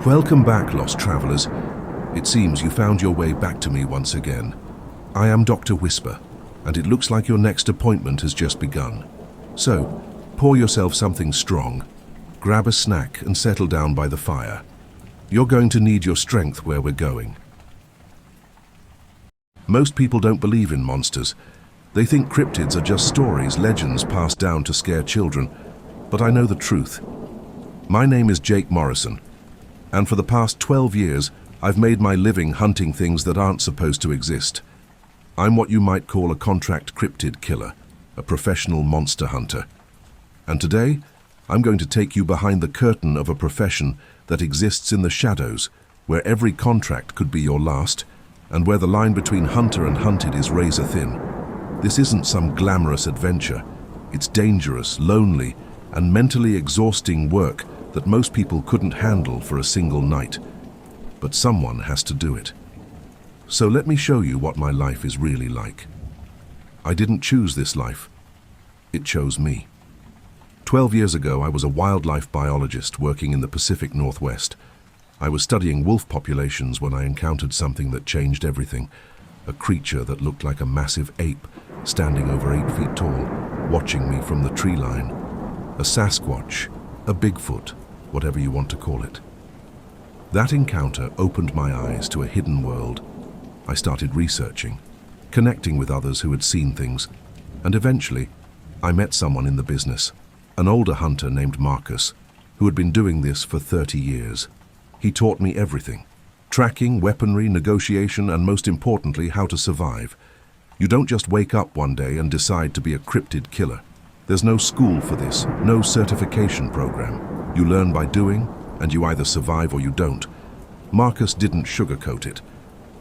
Welcome back, lost travelers. It seems you found your way back to me once again. I am Dr. Whisper, and it looks like your next appointment has just begun. So, pour yourself something strong, grab a snack and settle down by the fire. You're going to need your strength where we're going. Most people don't believe in monsters. They think cryptids are just stories, legends passed down to scare children. But I know the truth. My name is Jake Morrison, and for the past 12 years, I've made my living hunting things that aren't supposed to exist. I'm what you might call a contract cryptid killer, a professional monster hunter. And today, I'm going to take you behind the curtain of a profession that exists in the shadows, where every contract could be your last, and where the line between hunter and hunted is razor thin. This isn't some glamorous adventure. It's dangerous, lonely, and mentally exhausting work that most people couldn't handle for a single night. But someone has to do it. So let me show you what my life is really like. I didn't choose this life. It chose me. 12 years ago, I was a wildlife biologist working in the Pacific Northwest. I was studying wolf populations when I encountered something that changed everything. A creature that looked like a massive ape, standing over 8 feet tall, watching me from the tree line. A Sasquatch, a Bigfoot, whatever you want to call it. That encounter opened my eyes to a hidden world. I started researching, connecting with others who had seen things, and eventually, I met someone in the business, an older hunter named Marcus, who had been doing this for 30 years. He taught me everything: tracking, weaponry, negotiation, and most importantly, how to survive. You don't just wake up one day and decide to be a cryptid killer. There's no school for this, no certification program. You learn by doing, and you either survive or you don't. Marcus didn't sugarcoat it.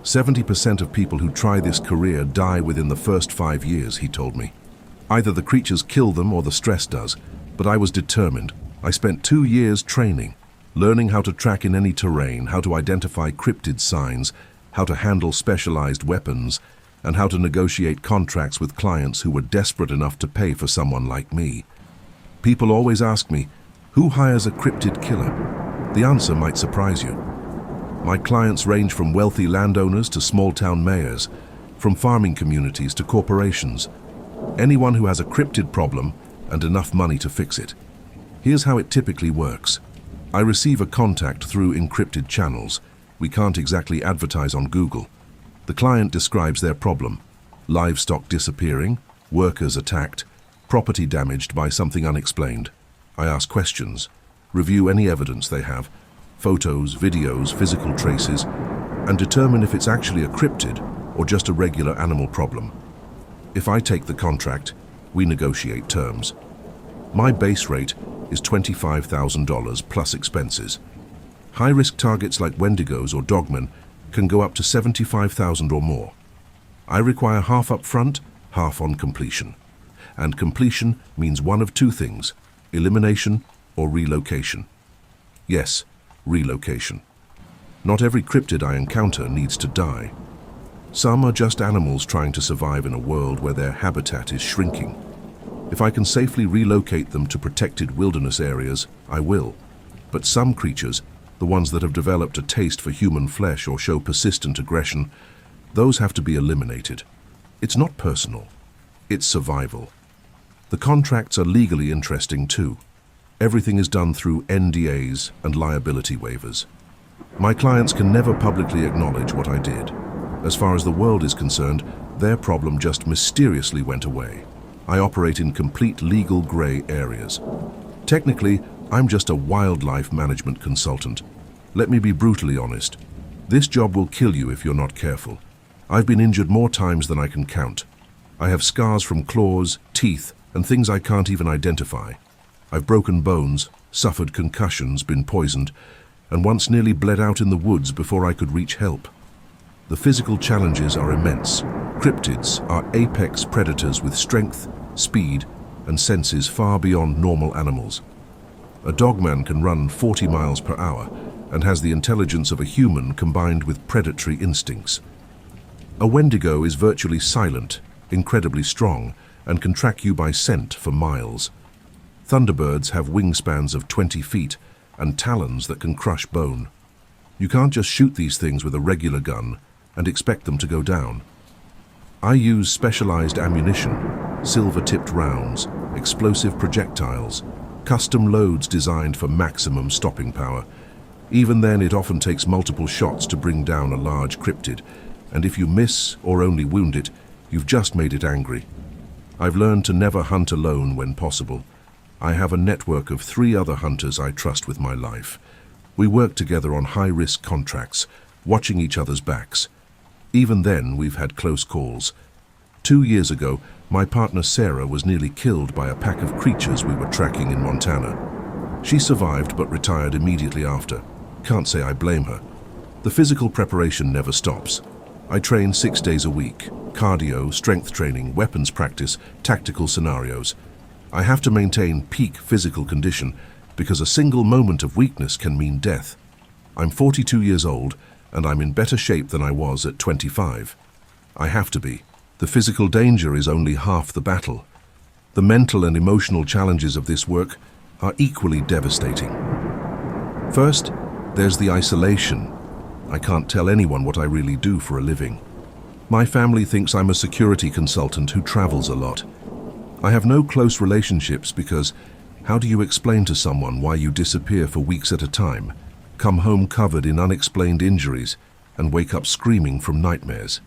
70% of people who try this career die within the first 5 years, he told me. Either the creatures kill them or the stress does, but I was determined. I spent 2 years training, learning how to track in any terrain, how to identify cryptid signs, how to handle specialized weapons, and how to negotiate contracts with clients who were desperate enough to pay for someone like me. People always ask me, who hires a cryptid killer? The answer might surprise you. My clients range from wealthy landowners to small-town mayors, from farming communities to corporations. Anyone who has a cryptid problem and enough money to fix it. Here's how it typically works. I receive a contact through encrypted channels. We can't exactly advertise on Google. The client describes their problem: livestock disappearing, workers attacked, property damaged by something unexplained. I ask questions, review any evidence they have, photos, videos, physical traces, and determine if it's actually a cryptid or just a regular animal problem. If I take the contract, we negotiate terms. My base rate is $25,000 plus expenses. High-risk targets like Wendigos or Dogman can go up to $75,000 or more. I require half up front, half on completion. And completion means one of two things: elimination or relocation. Yes, relocation. Not every cryptid I encounter needs to die. Some are just animals trying to survive in a world where their habitat is shrinking. If I can safely relocate them to protected wilderness areas, I will. But some creatures, the ones that have developed a taste for human flesh or show persistent aggression, those have to be eliminated. It's not personal. It's survival. The contracts are legally interesting too. Everything is done through NDAs and liability waivers. My clients can never publicly acknowledge what I did. As far as the world is concerned, their problem just mysteriously went away. I operate in complete legal gray areas. Technically, I'm just a wildlife management consultant. Let me be brutally honest. This job will kill you if you're not careful. I've been injured more times than I can count. I have scars from claws, teeth, and things I can't even identify. I've broken bones, suffered concussions, been poisoned, and once nearly bled out in the woods before I could reach help. The physical challenges are immense. Cryptids are apex predators with strength, speed, and senses far beyond normal animals. A dogman can run 40 miles per hour and has the intelligence of a human combined with predatory instincts. A Wendigo is virtually silent, incredibly strong, and can track you by scent for miles. Thunderbirds have wingspans of 20 feet and talons that can crush bone. You can't just shoot these things with a regular gun and expect them to go down. I use specialized ammunition, silver-tipped rounds, explosive projectiles, custom loads designed for maximum stopping power. Even then, it often takes multiple shots to bring down a large cryptid, and if you miss or only wound it, you've just made it angry. I've learned to never hunt alone when possible. I have a network of 3 other hunters I trust with my life. We work together on high-risk contracts, watching each other's backs. Even then, we've had close calls. 2 years ago, my partner Sarah was nearly killed by a pack of creatures we were tracking in Montana. She survived but retired immediately after. Can't say I blame her. The physical preparation never stops. I train 6 days a week. Cardio, strength training, weapons practice, tactical scenarios. I have to maintain peak physical condition because a single moment of weakness can mean death. I'm 42 years old and I'm in better shape than I was at 25. I have to be. The physical danger is only half the battle. The mental and emotional challenges of this work are equally devastating. First, there's the isolation. I can't tell anyone what I really do for a living. My family thinks I'm a security consultant who travels a lot. I have no close relationships because how do you explain to someone why you disappear for weeks at a time, come home covered in unexplained injuries, and wake up screaming from nightmares?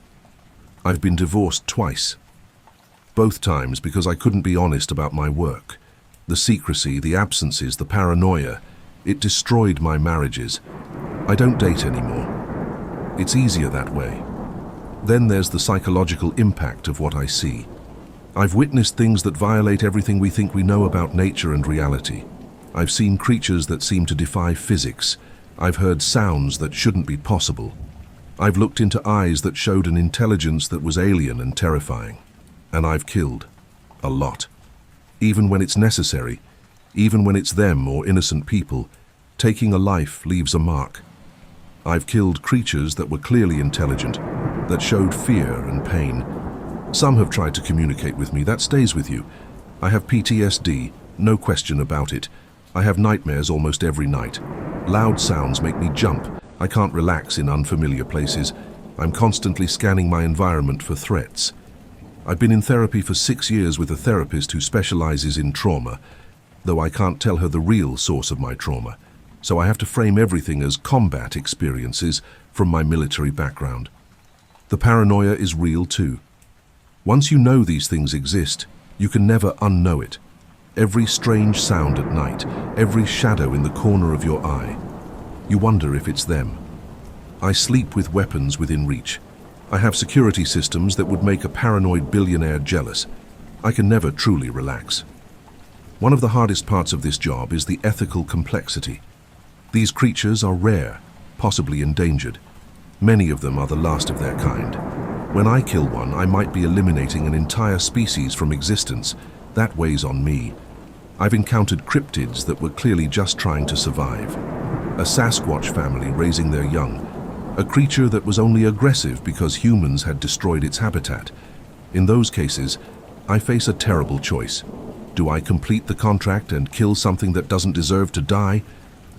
I've been divorced twice. Both times because I couldn't be honest about my work. The secrecy, the absences, the paranoia, it destroyed my marriages. I don't date anymore. It's easier that way. Then there's the psychological impact of what I see. I've witnessed things that violate everything we think we know about nature and reality. I've seen creatures that seem to defy physics. I've heard sounds that shouldn't be possible. I've looked into eyes that showed an intelligence that was alien and terrifying. And I've killed. A lot. Even when it's necessary, even when it's them or innocent people, taking a life leaves a mark. I've killed creatures that were clearly intelligent, that showed fear and pain. Some have tried to communicate with me. That stays with you. I have PTSD, no question about it. I have nightmares almost every night. Loud sounds make me jump. I can't relax in unfamiliar places. I'm constantly scanning my environment for threats. I've been in therapy for 6 years with a therapist who specializes in trauma, though I can't tell her the real source of my trauma. So I have to frame everything as combat experiences from my military background. The paranoia is real too. Once you know these things exist, you can never unknow it. Every strange sound at night, every shadow in the corner of your eye. You wonder if it's them. I sleep with weapons within reach. I have security systems that would make a paranoid billionaire jealous. I can never truly relax. One of the hardest parts of this job is the ethical complexity. These creatures are rare, possibly endangered. Many of them are the last of their kind. When I kill one, I might be eliminating an entire species from existence. That weighs on me. I've encountered cryptids that were clearly just trying to survive. A Sasquatch family raising their young. A creature that was only aggressive because humans had destroyed its habitat. In those cases, I face a terrible choice. Do I complete the contract and kill something that doesn't deserve to die?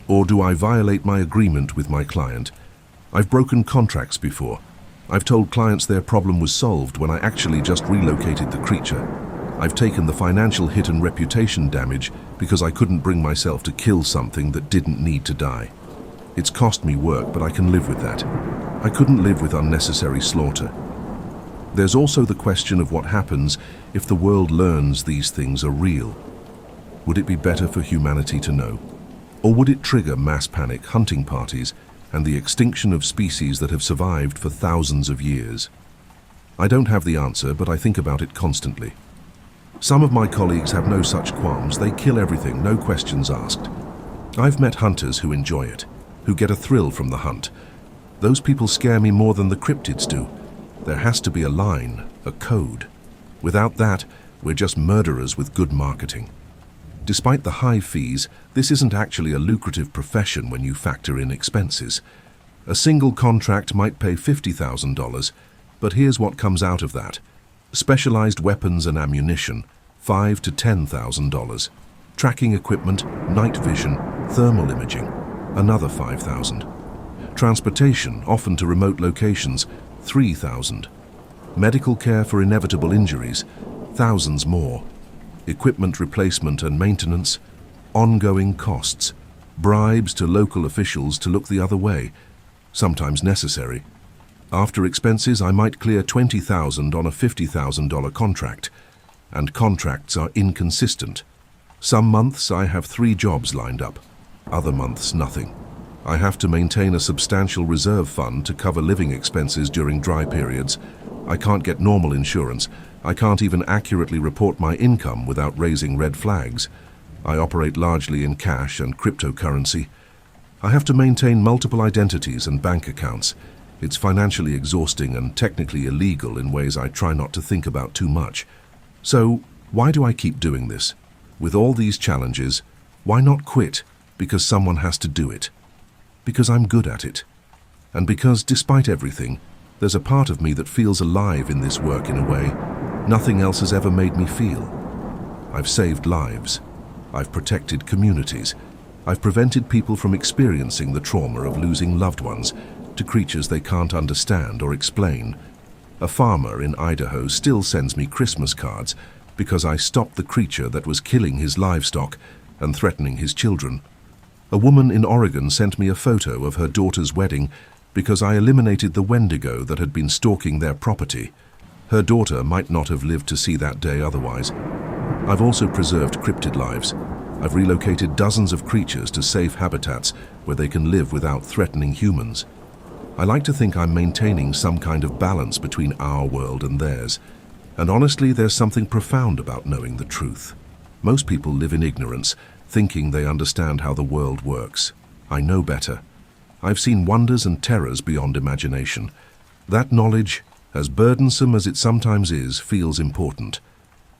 Or do I violate my agreement with my client? I've broken contracts before. I've told clients their problem was solved when I actually just relocated the creature. I've taken the financial hit and reputation damage because I couldn't bring myself to kill something that didn't need to die. It's cost me work, but I can live with that. I couldn't live with unnecessary slaughter. There's also the question of what happens if the world learns these things are real. Would it be better for humanity to know? Or would it trigger mass panic, hunting parties, and the extinction of species that have survived for thousands of years? I don't have the answer, but I think about it constantly. Some of my colleagues have no such qualms. They kill everything, no questions asked. I've met hunters who enjoy it, who get a thrill from the hunt. Those people scare me more than the cryptids do. There has to be a line, a code. Without that, we're just murderers with good marketing. Despite the high fees, this isn't actually a lucrative profession when you factor in expenses. A single contract might pay $50,000, but here's what comes out of that. Specialized weapons and ammunition, $5,000 to $10,000. Tracking equipment, night vision, thermal imaging, another $5,000. Transportation, often to remote locations, 3,000. Medical care for inevitable injuries, thousands more. Equipment replacement and maintenance, ongoing costs. Bribes to local officials to look the other way, sometimes necessary. After expenses, I might clear $20,000 on a $50,000 contract, and contracts are inconsistent. Some months I have 3 jobs lined up, other months nothing. I have to maintain a substantial reserve fund to cover living expenses during dry periods. I can't get normal insurance. I can't even accurately report my income without raising red flags. I operate largely in cash and cryptocurrency. I have to maintain multiple identities and bank accounts. It's financially exhausting and technically illegal in ways I try not to think about too much. So, why do I keep doing this? With all these challenges, why not quit because someone has to do it? Because I'm good at it. And because, despite everything, there's a part of me that feels alive in this work in a way nothing else has ever made me feel. I've saved lives. I've protected communities. I've prevented people from experiencing the trauma of losing loved ones to creatures they can't understand or explain. A farmer in Idaho still sends me Christmas cards because I stopped the creature that was killing his livestock and threatening his children. A woman in Oregon sent me a photo of her daughter's wedding because I eliminated the Wendigo that had been stalking their property. Her daughter might not have lived to see that day otherwise. I've also preserved cryptid lives. I've relocated dozens of creatures to safe habitats where they can live without threatening humans. I like to think I'm maintaining some kind of balance between our world and theirs. And honestly, there's something profound about knowing the truth. Most people live in ignorance, thinking they understand how the world works. I know better. I've seen wonders and terrors beyond imagination. That knowledge, as burdensome as it sometimes is, feels important.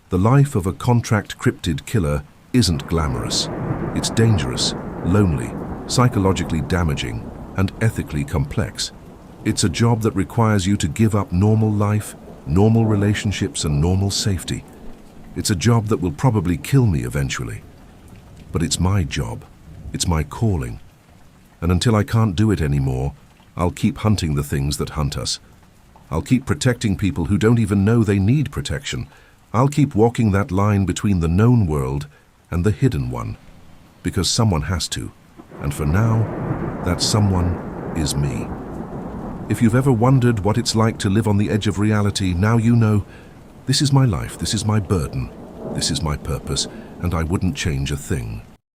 The life of a contract cryptid killer isn't glamorous. It's dangerous, lonely, psychologically damaging, and ethically complex. It's a job that requires you to give up normal life, normal relationships, and normal safety. It's a job that will probably kill me eventually. But it's my job. It's my calling. And until I can't do it anymore, I'll keep hunting the things that hunt us. I'll keep protecting people who don't even know they need protection. I'll keep walking that line between the known world and the hidden one. Because someone has to. And for now, that someone is me. If you've ever wondered what it's like to live on the edge of reality, now you know. This is my life, this is my burden, this is my purpose, and I wouldn't change a thing.